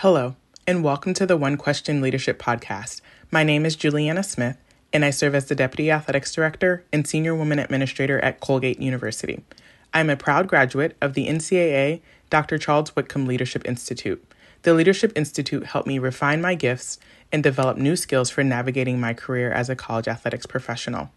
Hello, and welcome to the One Question Leadership Podcast. My name is Juliana Smith, and I serve as the Deputy Athletics Director and Senior Women Administrator at Colgate University. I'm a proud graduate of the NCAA Dr. Charles Whitcomb Leadership Institute. The Leadership Institute helped me refine my gifts and develop new skills for navigating my career as a college athletics professional.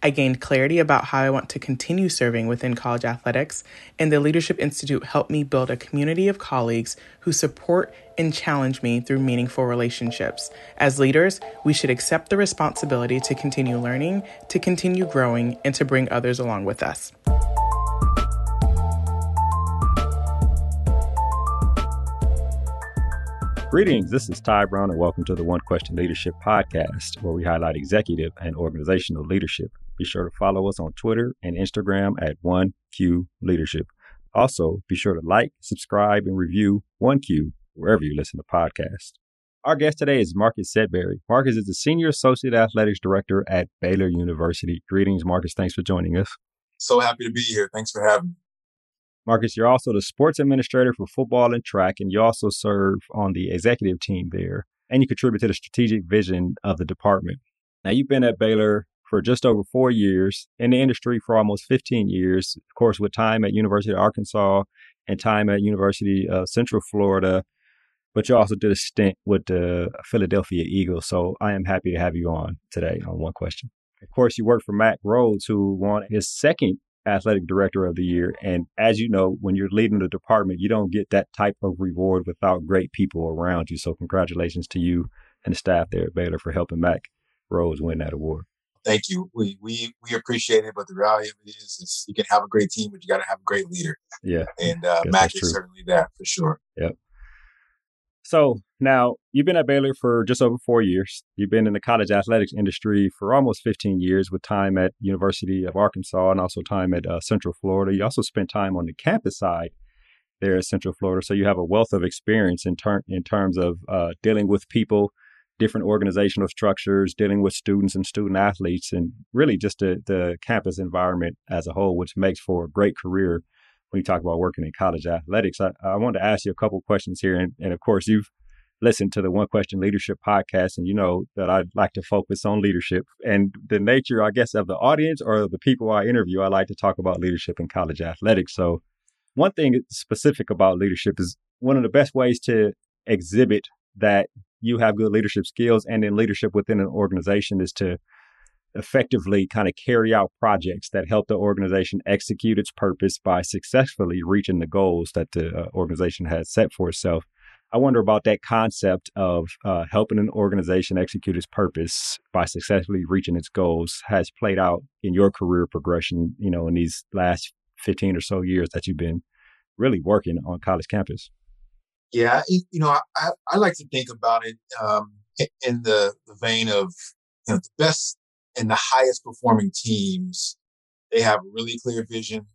I gained clarity about how I want to continue serving within college athletics, and the Leadership Institute helped me build a community of colleagues who support and challenge me through meaningful relationships. As leaders, we should accept the responsibility to continue learning, to continue growing, and to bring others along with us. Greetings, this is Ty Brown, and welcome to the One Question Leadership Podcast, where we highlight executive and organizational leadership. Be sure to follow us on Twitter and Instagram at 1Q Leadership. Also, be sure to like, subscribe, and review 1Q wherever you listen to podcasts. Our guest today is Marcus Sedberry. Marcus is the Senior Associate Athletics Director at Baylor University. Greetings, Marcus. Thanks for joining us. So happy to be here. Thanks for having me. Marcus, you're also the sports administrator for football and track, and you also serve on the executive team there, and you contribute to the strategic vision of the department. Now, you've been at Baylor for just over 4 years, in the industry for almost 15 years, of course, with time at University of Arkansas and time at University of Central Florida, but you also did a stint with the Philadelphia Eagles, so I am happy to have you on today on One Question. Of course, you worked for Mack Rhoades, who won his second Athletic Director of the Year. And as you know, when you're leading the department, you don't get that type of reward without great people around you. So congratulations to you and the staff there at Baylor for helping Mack Rhoades win that award. Thank you. We appreciate it, but the reality of it is you can have a great team, but you got to have a great leader. Yeah. And Mack is certainly that for sure. Yep. So now you've been at Baylor for just over 4 years. You've been in the college athletics industry for almost 15 years with time at University of Arkansas and also time at Central Florida. You also spent time on the campus side there at Central Florida. So you have a wealth of experience in terms of dealing with people, different organizational structures, dealing with students and student athletes, and really just the campus environment as a whole, which makes for a great career when you talk about working in college athletics. I wanted to ask you a couple of questions here. And of course, you've listened to the One Question Leadership Podcast, and you know that I'd like to focus on leadership and the nature, I guess, of the audience or the people I interview. I like to talk about leadership in college athletics. So one thing specific about leadership is one of the best ways to exhibit that you have good leadership skills and in leadership within an organization is to effectively kind of carry out projects that help the organization execute its purpose by successfully reaching the goals that the organization has set for itself. I wonder about that concept of helping an organization execute its purpose by successfully reaching its goals has played out in your career progression, you know, in these last 15 or so years that you've been really working on college campus. Yeah, I like to think about it in the vein of the best and the highest performing teams. They have a really clear vision,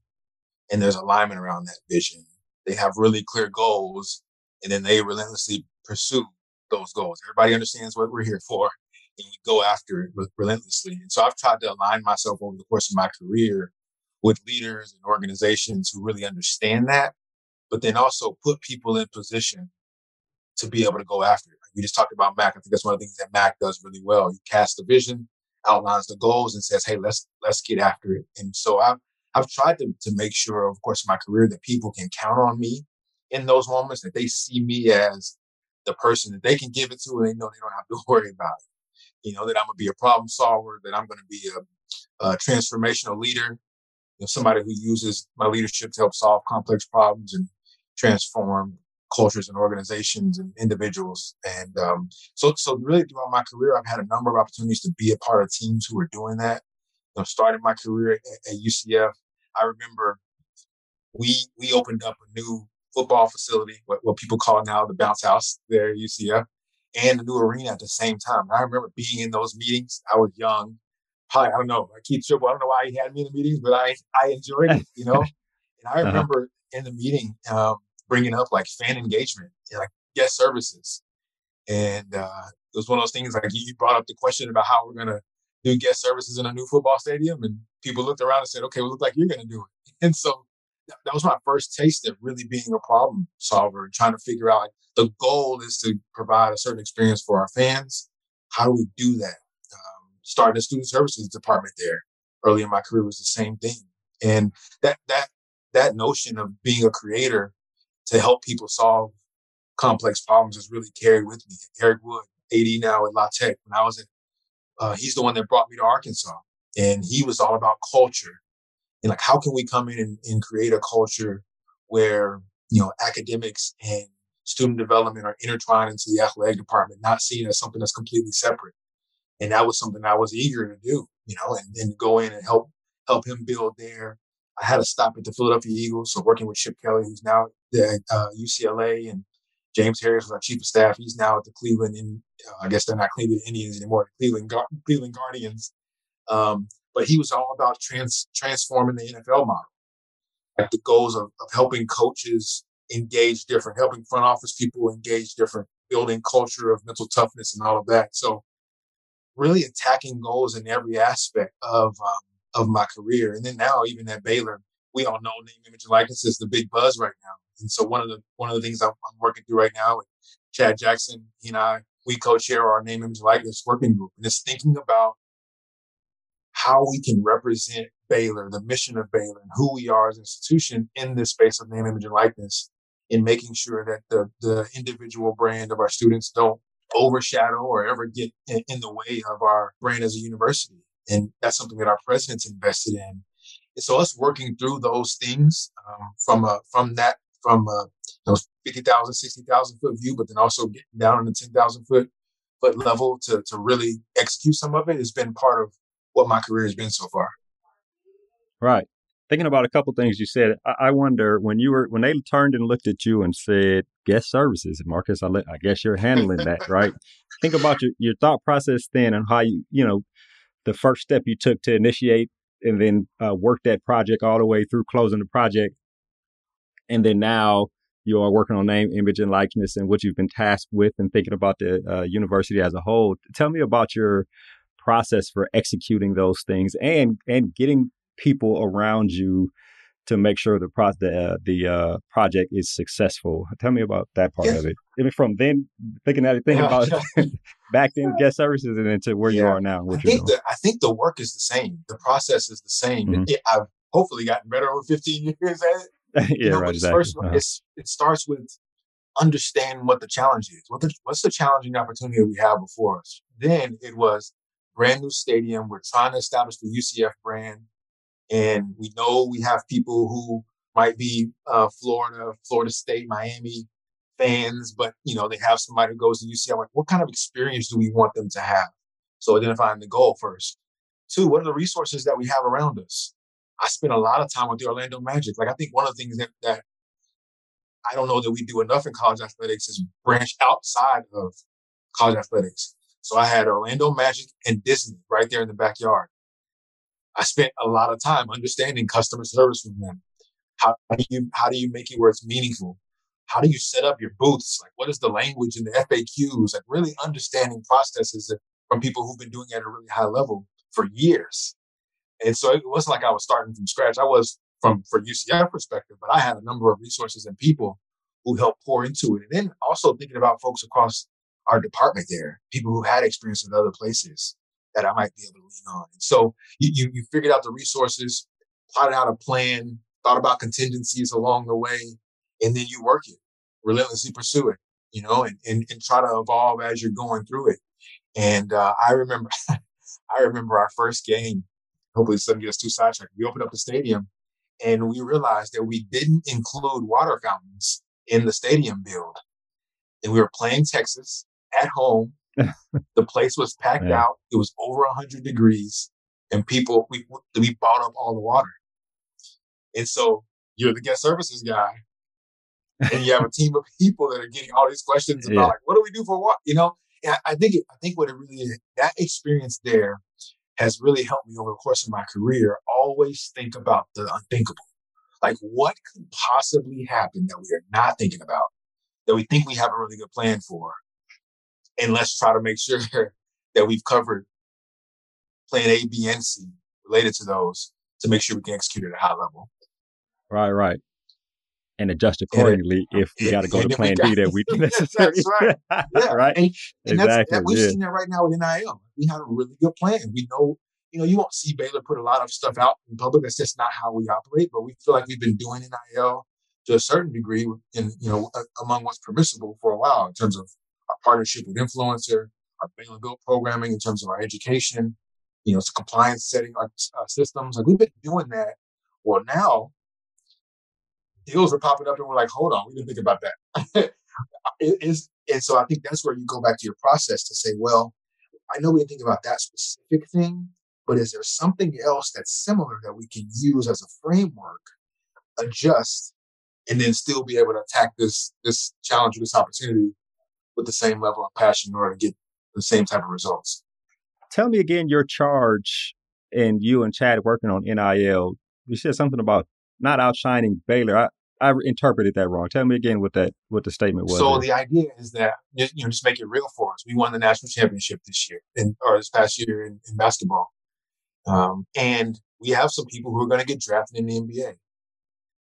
and there's alignment around that vision. They have really clear goals, and then they relentlessly pursue those goals. Everybody understands what we're here for, and we go after it relentlessly. And so I've tried to align myself over the course of my career with leaders and organizations who really understand that, but then also put people in position to be able to go after it. Like we just talked about Mack. I think that's one of the things that Mack does really well. He casts the vision, outlines the goals, and says, hey, let's get after it. And so I've tried to make sure, of course, in my career that people can count on me in those moments, that they see me as the person that they can give it to, and they know they don't have to worry about it. That I'm going to be a problem solver, that I'm going to be a transformational leader, somebody who uses my leadership to help solve complex problems and transform cultures and organizations and individuals. And so really throughout my career, I've had a number of opportunities to be a part of teams who are doing that. Starting my career at UCF, I remember we opened up a new football facility, what people call now the bounce house there at UCF, and a new arena at the same time. And I remember being in those meetings. I was young. Probably, I don't know, Keith Triple, I don't know why he had me in the meetings, but I enjoyed it, And I remember in the meeting, bringing up like fan engagement, like guest services. And it was one of those things like you brought up the question about how we're going to do guest services in a new football stadium. And people looked around and said, okay, well, it looks like you're going to do it. And so that was my first taste of really being a problem solver and trying to figure out, like, the goal is to provide a certain experience for our fans. How do we do that? Starting the student services department there early in my career was the same thing. And that notion of being a creator to help people solve complex problems has really carried with me. Eric Wood, AD now at La Tech, when I was he's the one that brought me to Arkansas, and he was all about culture and like, how can we come in and create a culture where, academics and student development are intertwined into the athletic department, not seen as something that's completely separate. And that was something I was eager to do, and go in and help him build there. I had a stop at the Philadelphia Eagles, so working with Chip Kelly, who's now at UCLA, and James Harris was our chief of staff. He's now at the Cleveland, I guess they're not Cleveland Indians anymore, Cleveland Guardians. But he was all about transforming the NFL model, like the goals of helping coaches engage different, helping front office people engage different, building culture of mental toughness and all of that. So really attacking goals in every aspect of my career. And then now, even at Baylor, we all know name, image, and likeness is the big buzz right now. And so one of the things I'm working through right now with Chad Jackson, he and I, we co-chair our name, image, and likeness working group, and it's thinking about how we can represent Baylor, the mission of Baylor, and who we are as an institution in this space of name, image, and likeness, in making sure that the individual brand of our students don't overshadow or ever get in the way of our brand as a university. And that's something that our president's invested in. And so us working through those things from a 50,000, 60,000 foot view, but then also getting down in the 10,000 foot level to really execute some of it has been part of what my career has been so far. Right. Thinking about a couple things you said, I wonder when they turned and looked at you and said guest services, Marcus, I guess you're handling that, right? Think about your thought process then and how the first step you took to initiate and then work that project all the way through closing the project. And then now you are working on name, image, and likeness and what you've been tasked with and thinking about the university as a whole. Tell me about your process for executing those things and getting people around you to make sure the project is successful. Tell me about that part of it. Even from then thinking about back then guest services and then to where you are now. I think the work is the same. The process is the same. Mm-hmm. I've hopefully gotten better over 15 years at it. Right. Exactly. First, it starts with understanding what the challenge is. What's the challenging opportunity we have before us? Then it was brand new stadium. We're trying to establish the UCF brand. And we know we have people who might be Florida State, Miami fans, but, they have somebody who goes to UCF. Like, what kind of experience do we want them to have? So identifying the goal first. 2, what are the resources that we have around us? I spent a lot of time with the Orlando Magic. Like, I think one of the things that I don't know that we do enough in college athletics is branch outside of college athletics. So I had Orlando Magic and Disney right there in the backyard. I spent a lot of time understanding customer service from them. How do you make it where it's meaningful? How do you set up your booths? Like, what is the language in the FAQs? Like, really understanding processes from people who've been doing it at a really high level for years. And so it wasn't like I was starting from scratch. I was for UCF perspective, but I had a number of resources and people who helped pour into it. And then also thinking about folks across our department there, people who had experience in other places that I might be able to lean on. And so you figured out the resources, plotted out a plan, thought about contingencies along the way, and then you work it, relentlessly pursue it, and try to evolve as you're going through it. And I remember our first game. Hopefully this doesn't get us too sidetracked. We opened up the stadium and we realized that we didn't include water fountains in the stadium build. And we were playing Texas at home. The place was packed out. It was over 100 degrees and people, we bought up all the water. And so you're the guest services guy and you have a team of people that are getting all these questions about like, what do we do for water? And I think what it really is, that experience there has really helped me over the course of my career, always think about the unthinkable. Like, what could possibly happen that we are not thinking about, that we think we have a really good plan for? And let's try to make sure that we've covered plan A, B, and C related to those to make sure we can execute at a high level. Right, right. And adjust And accordingly if we got to go to and then we plan got B that we that's necessarily. right. Yeah. Right? And that's Exactly. that we've Yeah. seen that right now with NIL. We have a really good plan. We know, you won't see Baylor put a lot of stuff out in public. That's just not how we operate. But we feel like we've been doing NIL to a certain degree in, among what's permissible for a while in terms of our partnership with influencer, our Baylor Built programming, in terms of our education, it's compliance setting our systems. Like we've been doing that. Well, now deals are popping up and we're like, hold on, we didn't think about that. And so I think that's where you go back to your process to say, well, I know we didn't think about that specific thing, but is there something else that's similar that we can use as a framework, adjust, and then still be able to attack this challenge or this opportunity with the same level of passion in order to get the same type of results? Tell me again your charge and you and Chad working on NIL. You said something about not outshining Baylor. I interpreted that wrong. Tell me again what the statement was So there. the idea is that just make it real for us. We won the national championship this year, or this past year in basketball, and we have some people who are going to get drafted in the NBA.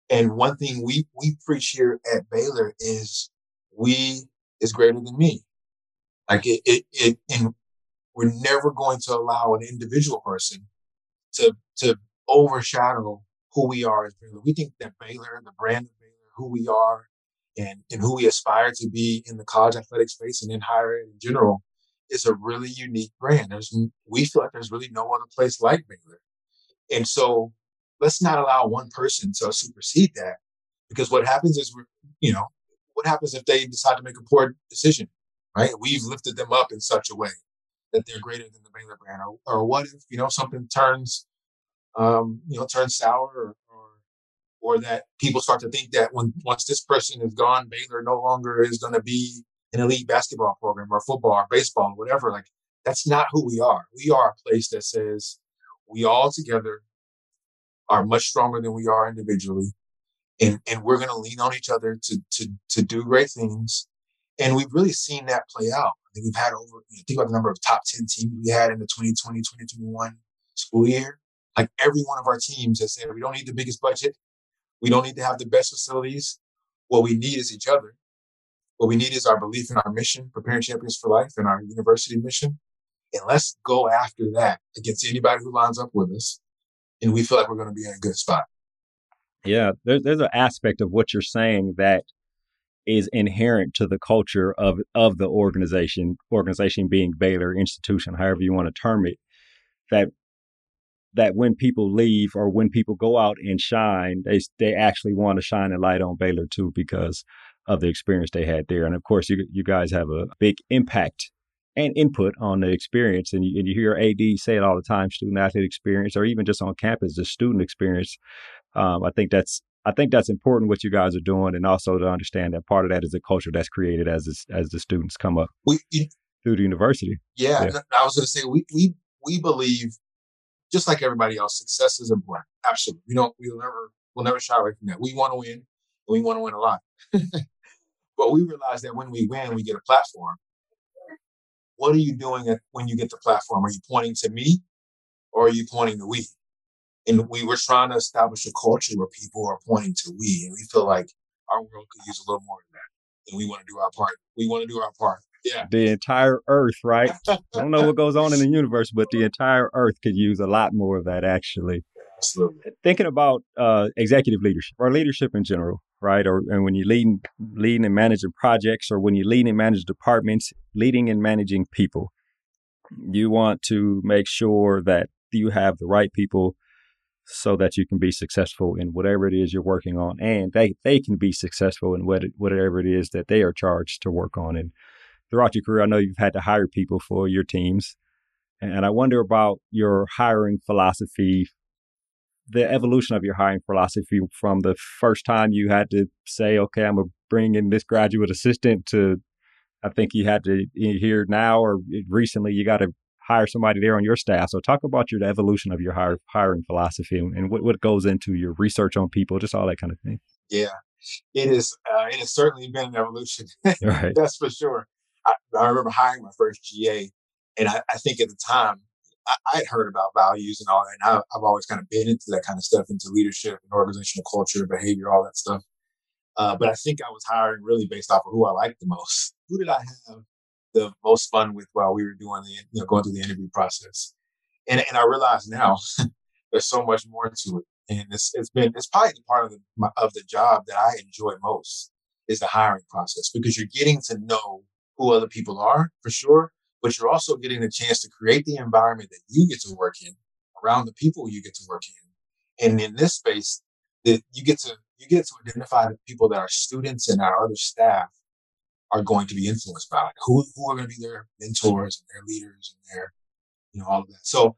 And one thing we preach here at Baylor is we is greater than me. Like and we're never going to allow an individual person to overshadow who we are as Baylor. We think that Baylor, the brand of Baylor, who we are, and who we aspire to be in the college athletic space and in higher ed in general, is a really unique brand. We feel like there's really no other place like Baylor, and so let's not allow one person to supersede that. Because what happens is what happens if they decide to make a poor decision, right? We've lifted them up in such a way that they're greater than the Baylor brand, or what if something turns turns sour, or that people start to think that once this person is gone, Baylor no longer is going to be an elite basketball program or football or baseball or whatever. Like that's not who we are. We are a place that says we all together are much stronger than we are individually, and we're going to lean on each other to do great things. And we've really seen that play out. I think we've had think about the number of top 10 teams we had in the 2020-2021 school year. Like every one of our teams has said, we don't need the biggest budget. We don't need to have the best facilities. What we need is each other. What we need is our belief in our mission, preparing champions for life, and our university mission. And let's go after that against anybody who lines up with us. And we feel like we're going to be in a good spot. Yeah, there's an aspect of what you're saying that is inherent to the culture of the organization being Baylor institution, however you want to term it, that when people leave or when people go out and shine, they actually want to shine a light on Baylor too because of the experience they had there. And of course, you guys have a big impact and input on the experience. And you hear AD say it all the time, student athlete experience, or even just on campus, the student experience. I think that's important what you guys are doing, and also to understand that part of that is the culture that's created as the students come up through the university. Yeah. I was going to say we believe, just like everybody else, success is important. Absolutely, we'll never shy away from that. We want to win, and we want to win a lot. But we realize that when we win, we get a platform. What are you doing when you get the platform? Are you pointing to me, or are you pointing to we? And we were trying to establish a culture where people are pointing to we, and we feel like our world could use a little more of that. And we want to do our part. Yeah. The entire earth, right? I don't know what goes on in the universe, but the entire earth could use a lot more of that, actually. Absolutely. Thinking about executive leadership or leadership in general, right? And when you're leading and managing projects, or when you're leading and managing departments, leading and managing people, you want to make sure that you have the right people so that you can be successful in whatever it is you're working on, and they can be successful in whatever it is that they are charged to work on. And throughout your career, I know you've had to hire people for your teams, and I wonder about your hiring philosophy, the evolution of your hiring philosophy from the first time you had to say, okay, I'm going to bring in this graduate assistant, to I think you had to hear now, or recently you got to hire somebody there on your staff. So talk about the evolution of your hiring philosophy and what goes into your research on people, just all that kind of thing. Yeah, it is. It has certainly been an evolution. Right. That's for sure. I remember hiring my first GA, and I think at the time, I had heard about values and all that, and I've always kind of been into that kind of stuff, into leadership and organizational culture, behavior, all that stuff. But I think I was hiring really based off of who I liked the most. Who did I have the most fun with while we were doing going through the interview process? And I realize now there's so much more to it, and it's probably the part of the job that I enjoy most is the hiring process, because you're getting to know who other people are for sure, but you're also getting a chance to create the environment that you get to work in around the people you get to work in, and in this space that you get to identify the people that our students and our other staff are going to be influenced by, like who are going to be their mentors and their leaders and their all of that. So,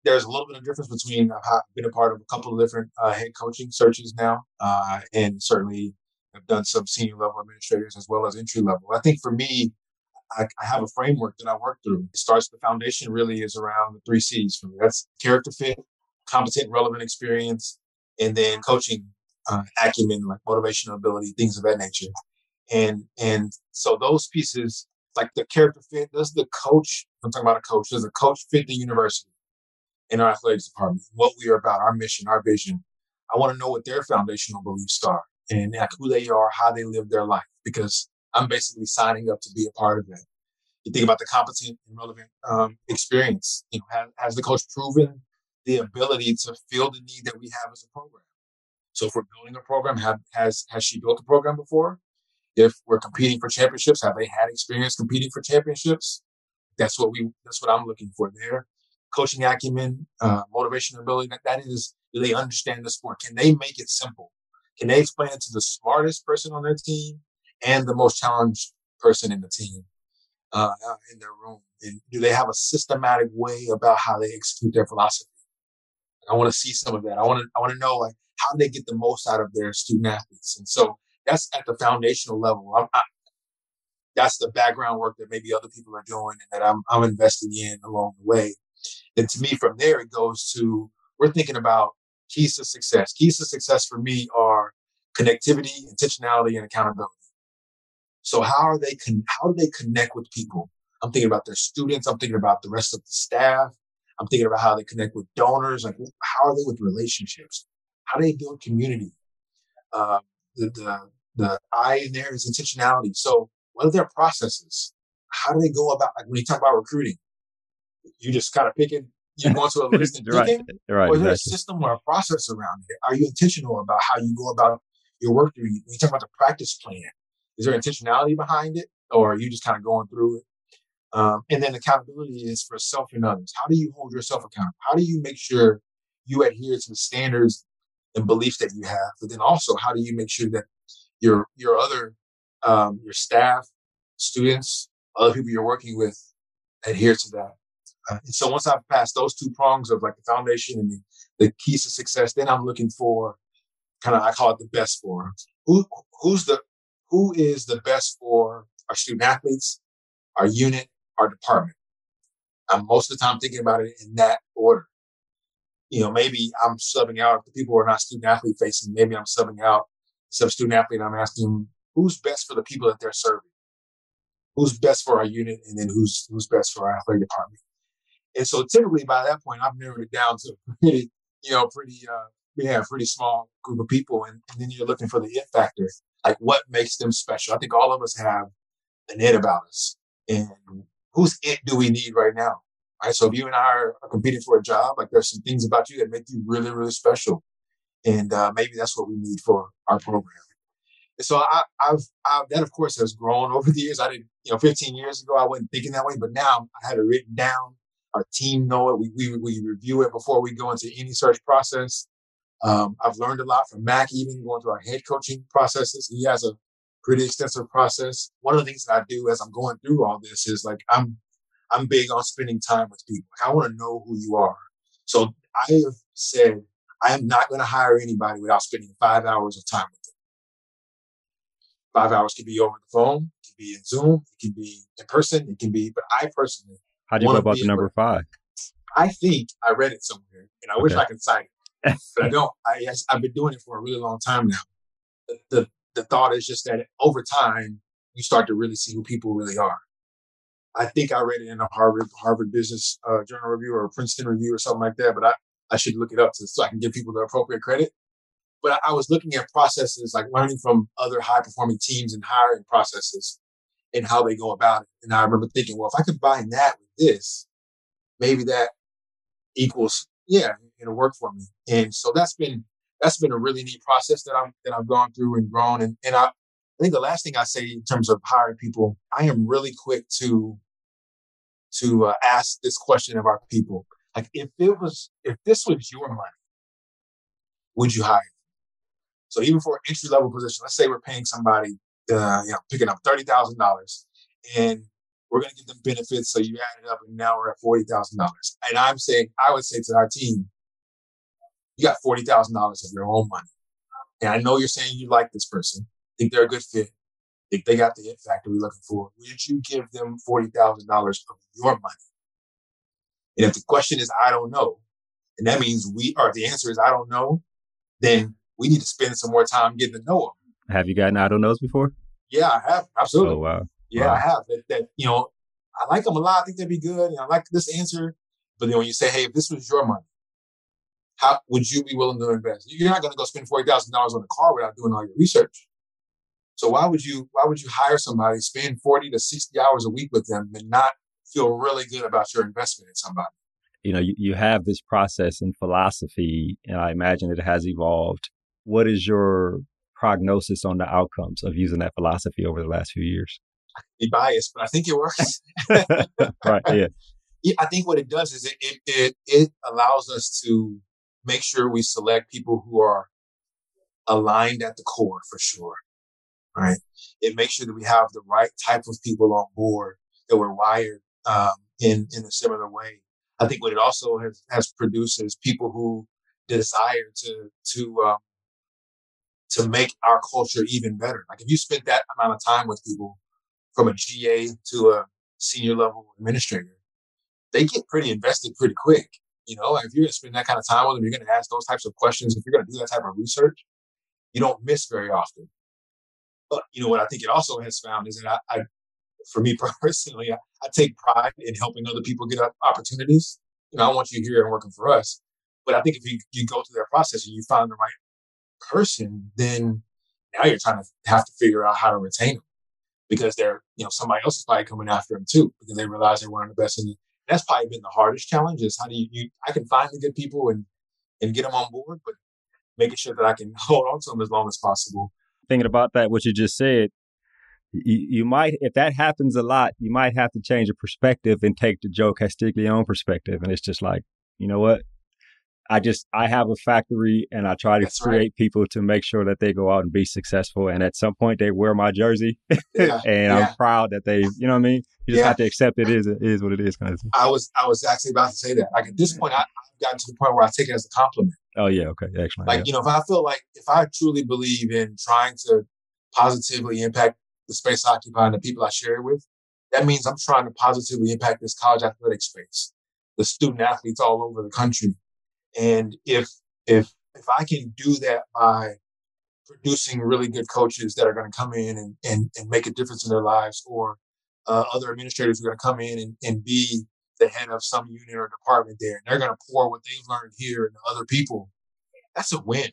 there's a little bit of difference between I've been a part of a couple of different head coaching searches now, and certainly have done some senior level administrators as well as entry level. I think for me, I have a framework that I work through. It starts, the foundation really is around the 3 C's for me. That's character fit, competent, relevant experience, and then coaching acumen, like motivational ability, things of that nature. And so those pieces, like the character fit, I'm talking about a coach, does a coach fit the university in our athletics department, what we are about, our mission, our vision? I want to know what their foundational beliefs are and like who they are, how they live their life, because I'm basically signing up to be a part of that. You think about the competent and relevant experience. Has the coach proven the ability to fill the need that we have as a program? So if we're building a program, has she built a program before? If we're competing for championships, have they had experience competing for championships? That's what I'm looking for there. Coaching acumen, motivation ability. That is, do they understand the sport? Can they make it simple? Can they explain it to the smartest person on their team and the most challenged person in the team, in their room? And do they have a systematic way about how they execute their philosophy? I want to see some of that. I want to know, like, how do they get the most out of their student athletes? And so that's at the foundational level. That's the background work that maybe other people are doing and that I'm investing in along the way. And to me, from there, it goes to, we're thinking about keys to success. Keys to success for me are connectivity, intentionality, and accountability. So how do they connect with people? I'm thinking about their students. I'm thinking about the rest of the staff. I'm thinking about how they connect with donors. Like, how are they with relationships? How do they build community? The I in there is intentionality. So what are their processes? How do they go about, like when you talk about recruiting, you just kind of picking, you're going to a list and picking, right, or is there a exactly. system or a process around it? Are you intentional about how you go about your work? When you talk about the practice plan, is there intentionality behind it, or are you just kind of going through it? And then accountability is for self and others. How do you hold yourself accountable? How do you make sure you adhere to the standards and beliefs that you have? But then also, how do you make sure that your other your staff, students, other people you're working with adhere to that? And so once I've passed those 2 prongs of like the foundation and the keys to success, then I'm looking for kind of, I call it the best for. Who is the best for our student athletes, our unit, our department? I'm most of the time thinking about it in that order. Maybe I'm subbing out if the people who are not student athlete facing. Maybe I'm subbing out some student athlete. I'm asking who's best for the people that they're serving, who's best for our unit, and then who's best for our athletic department. And so typically by that point, I've narrowed it down to pretty small group of people. And then you're looking for the it factor, like what makes them special. I think all of us have an it about us. And whose it do we need right now? Right. So if you and I are competing for a job, like there's some things about you that make you really, really special. And maybe that's what we need for our program. And so I've that of course has grown over the years. I didn't, 15 years ago, I wasn't thinking that way, but now I had it written down. Our team know it. We review it before we go into any search process. I've learned a lot from Mac, even going through our head coaching processes. He has a pretty extensive process. One of the things that I do as I'm going through all this is like, I'm big on spending time with people. Like, I want to know who you are. So I have said, I am not going to hire anybody without spending 5 hours of time with them. 5 hours could be over the phone, it could be in Zoom, it can be in person, but I personally. How do you go about the number 5? I think I read it somewhere, and I wish I could cite it, but I don't. I've been doing it for a really long time now. The thought is just that over time, you start to really see who people really are. I think I read it in a Harvard Business Journal review or a Princeton review or something like that. But I should look it up so I can give people the appropriate credit. But I was looking at processes, like learning from other high performing teams and hiring processes and how they go about it. And I remember thinking, well, if I combine that with this, maybe that equals, yeah, it'll work for me. And so that's been a really neat process that I've gone through and grown. And I think the last thing I say in terms of hiring people, I am really quick to ask this question of our people. Like, if this was your money, would you hire? So even for an entry level position, let's say we're paying somebody, picking up $30,000, and we're going to give them benefits. So you add it up, and now we're at $40,000. And I would say to our team, you got $40,000 of your own money. And I know you're saying you like this person, think they're a good fit, think they got the hit factor we're looking for. Would you give them $40,000 of your money? And if the question is, I don't know, and that means the answer is, I don't know, then we need to spend some more time getting to know them. Have you gotten I don't knows before? Yeah, I have. Absolutely. Oh, wow. Yeah, wow. I have. That I like them a lot. I think they'd be good. And I like this answer. But then when you say, hey, if this was your money, how would you be willing to invest? You're not going to go spend $40,000 on a car without doing all your research. So why would you hire somebody, spend 40 to 60 hours a week with them and not feel really good about your investment in somebody? You have this process and philosophy, and I imagine it has evolved. What is your prognosis on the outcomes of using that philosophy over the last few years? Be biased, but I think it works. Right. Yeah. I think what it does is it allows us to make sure we select people who are aligned at the core, for sure. Right. It makes sure that we have the right type of people on board, that we're wired in a similar way. I think what it also has produced is people who desire to make our culture even better. Like, if you spent that amount of time with people, from a GA to a senior level administrator, they get pretty invested pretty quick. If you're going to spend that kind of time with them, you're going to ask those types of questions. If you're going to do that type of research, you don't miss very often. But what I think it also has found is that for me personally, I take pride in helping other people get opportunities. I want you here and working for us. But I think if you go through that process and you find the right person, then now you're trying to have to figure out how to retain them, because they're, somebody else is probably coming after them too, because they realize they're one of the best. And that's probably been the hardest challenge, is how do I can find the good people and get them on board, but making sure that I can hold on to them as long as possible. Thinking about that, what you just said, you might, if that happens a lot, you might have to change your perspective and take the Joe Castiglione perspective. And it's just like, you know what? I have a factory, and I try to create people to make sure that they go out and be successful. And at some point they wear my jersey and I'm proud that they, you know what I mean? You just have to accept it is what it is. Kind of thing. I was actually about to say that. Like, at this point, I've gotten to the point where I take it as a compliment. Oh yeah. Okay. Excellent. Like, if I truly believe in trying to positively impact the space I occupy and the people I share it with, that means I'm trying to positively impact this college athletic space, the student athletes all over the country. And if I can do that by producing really good coaches that are going to come in and make a difference in their lives, or other administrators who are going to come in and be the head of some unit or department there, and they're going to pour what they've learned here into other people, that's a win.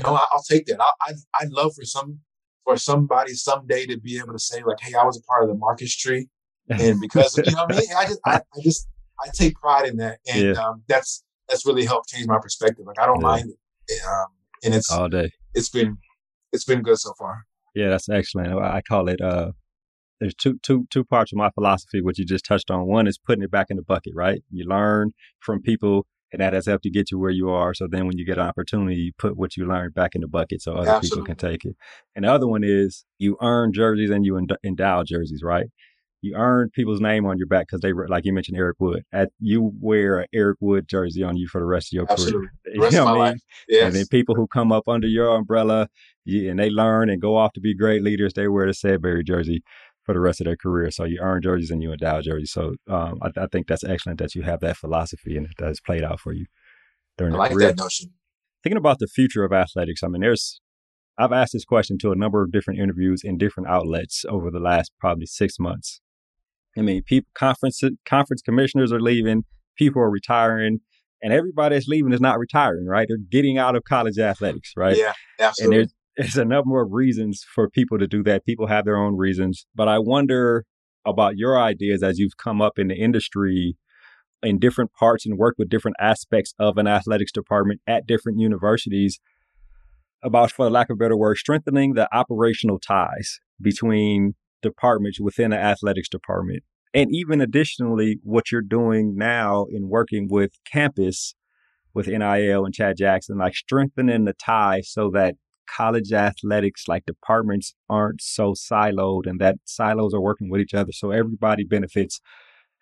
I'll take that. I'd love for somebody someday to be able to say, like, hey, I was a part of the Marcus tree, and because you know what I mean, I take pride in that, and that's really helped change my perspective. Like, I don't mind it, and it's all day. It's been good so far. Yeah, that's excellent. I call it. There's two parts of my philosophy, which you just touched on. One is putting it back in the bucket, right? You learn from people, and that has helped you get you where you are. So then when you get an opportunity, you put what you learned back in the bucket so other people can take it. And the other one is you earn jerseys and you endow jerseys, right? You earn people's name on your back because they, like you mentioned, Eric Wood. You wear an Eric Wood jersey on you for the rest of your career. The rest of my life. Yes. And then people who come up under your umbrella and they learn and go off to be great leaders, they wear the Sedberry jersey for the rest of their career. So you earn jerseys and you endow jerseys. So I think that's excellent that you have that philosophy and that has played out for you during your career. I like that notion. Thinking about the future of athletics, I mean, I've asked this question to a number of different interviews in different outlets over the last probably 6 months. I mean, people, conference commissioners are leaving, people are retiring, and everybody that's leaving is not retiring, right? They're getting out of college athletics, right? Yeah, And absolutely. there's a number of reasons for people to do that. People have their own reasons, but I wonder about your ideas as you've come up in the industry in different parts and worked with different aspects of an athletics department at different universities about, for lack of a better word, strengthening the operational ties between departments within the athletics department. And even additionally, what you're doing now in working with campus, with NIL and Chad Jackson, like strengthening the tie so that college athletics, like departments, aren't so siloed and that silos are working with each other. So everybody benefits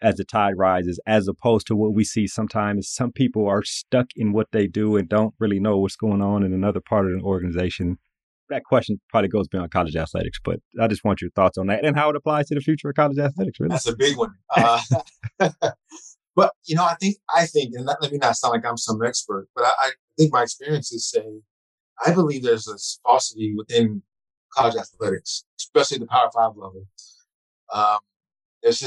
as the tide rises, as opposed to what we see sometimes. Some people are stuck in what they do and don't really know what's going on in another part of an organization. That question probably goes beyond college athletics, but I just want your thoughts on that and how it applies to the future of college athletics, really. That's a big one. But, I think, and let me not sound like I'm some expert, but I think my experiences say, I believe there's this falsity within college athletics, especially the Power Five level. There's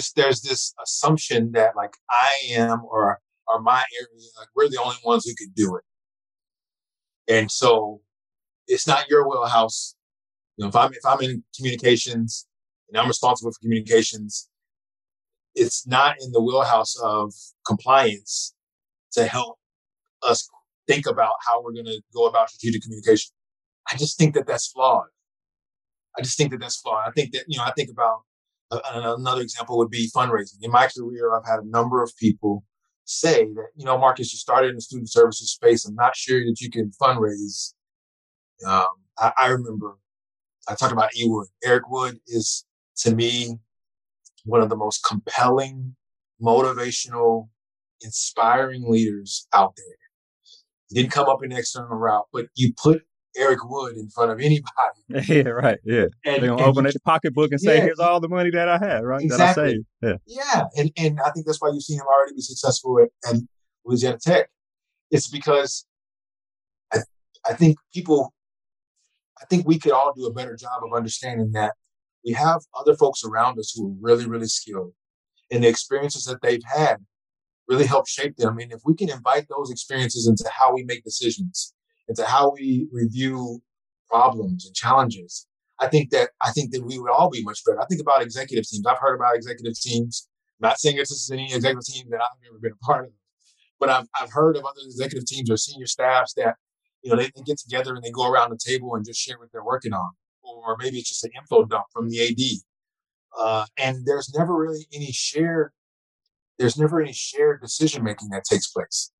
this assumption that like I am or my area, like we're the only ones who could do it. And so it's not your wheelhouse. If I'm in communications and I'm responsible for communications, it's not in the wheelhouse of compliance to help us think about how we're going to go about strategic communication. I just think that that's flawed. I think that, I think about another example would be fundraising. In my career, I've had a number of people say that, Marcus, you started in the student services space. I'm not sure that you can fundraise. I remember I talked about Wood. Eric Wood is, to me, one of the most compelling, motivational, inspiring leaders out there. He didn't come up in the external route, but you put Eric Wood in front of anybody. Yeah, right. Yeah. They're going to open their pocketbook and say, here's all the money that I have, right? Exactly. That I saved. Yeah. And I think that's why you've seen him already be successful at Louisiana Tech. It's because I think we could all do a better job of understanding that we have other folks around us who are really, really skilled, and the experiences that they've had really help shape them. And if we can invite those experiences into how we make decisions, into how we review problems and challenges, I think that we would all be much better. I think about executive teams. I've heard about executive teams. I'm not saying this is any executive team that I've ever been a part of, but I've heard of other executive teams or senior staffs that, they get together and they go around the table and just share what they're working on. Or maybe it's just an info dump from the AD. And there's never any shared decision making that takes place.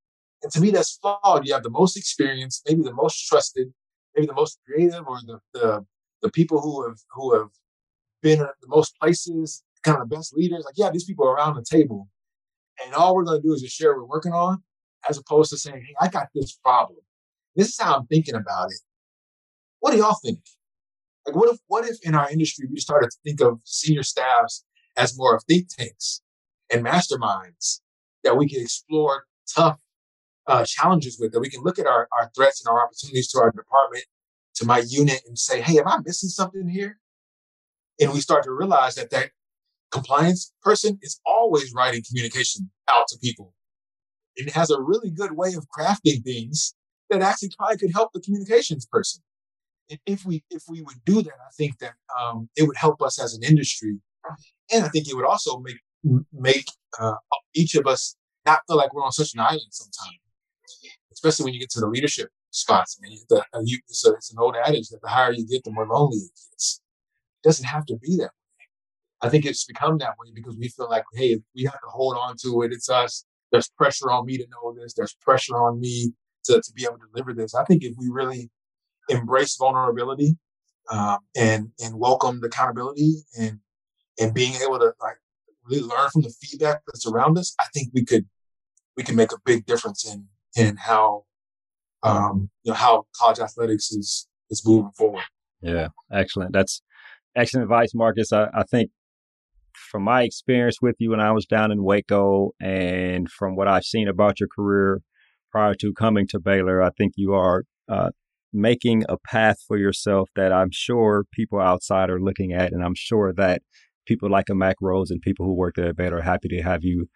And to me, that's flawed. You have the most experience, maybe the most trusted, maybe the most creative, or the people who have been at the most places, kind of the best leaders. Like, yeah, these people are around the table, and all we're going to do is just share what we're working on, as opposed to saying, "Hey, I got this problem. This is how I'm thinking about it. What do y'all think?" Like, what if in our industry we started to think of senior staffs as more of think tanks and masterminds that we can explore tough challenges with, that we can look at our threats and our opportunities to our department, to my unit, and say, hey, am I missing something here? And we start to realize that compliance person is always writing communication out to people. It has a really good way of crafting things that actually probably could help the communications person. And if we would do that, I think that it would help us as an industry, and I think it would also make each of us not feel like we're on such an island sometimes. Especially when you get to the leadership spots. I mean, it's an old adage that the higher you get, the more lonely it gets. It doesn't have to be that way. I think it's become that way because we feel like, hey, we have to hold on to it. It's us. There's pressure on me to know this. There's pressure on me to be able to deliver this. I think if we really embrace vulnerability and welcome the accountability and being able to like really learn from the feedback that's around us, I think we can make a big difference in how how college athletics is moving forward. Yeah, excellent. That's excellent advice, Marcus. I think from my experience with you when I was down in Waco and from what I've seen about your career prior to coming to Baylor, I think you are making a path for yourself that I'm sure people outside are looking at. And I'm sure that people like a Mac Rose and people who work there at Baylor are happy to have you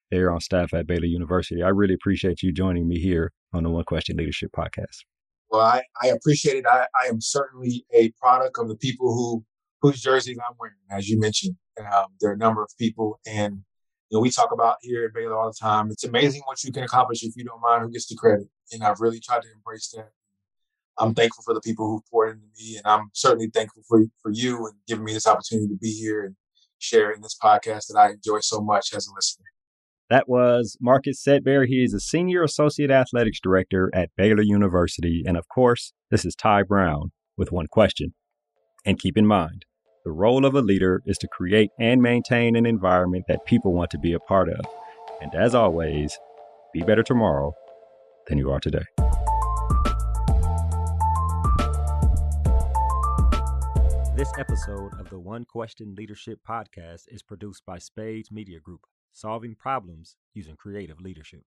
there on staff at Baylor University. I really appreciate you joining me here on the One Question Leadership Podcast. Well, I appreciate it. I am certainly a product of the people whose jerseys I'm wearing, as you mentioned. There are a number of people, and we talk about here at Baylor all the time. It's amazing what you can accomplish if you don't mind who gets the credit. And I've really tried to embrace that. I'm thankful for the people who poured into me, and I'm certainly thankful for you and giving me this opportunity to be here and share in this podcast that I enjoy so much as a listener. That was Marcus Sedberry. He is a Senior Associate Athletics Director at Baylor University. And of course, this is Ty Brown with One Question. And keep in mind, the role of a leader is to create and maintain an environment that people want to be a part of. And as always, be better tomorrow than you are today. This episode of the One Question Leadership Podcast is produced by Spades Media Group, solving problems using creative leadership.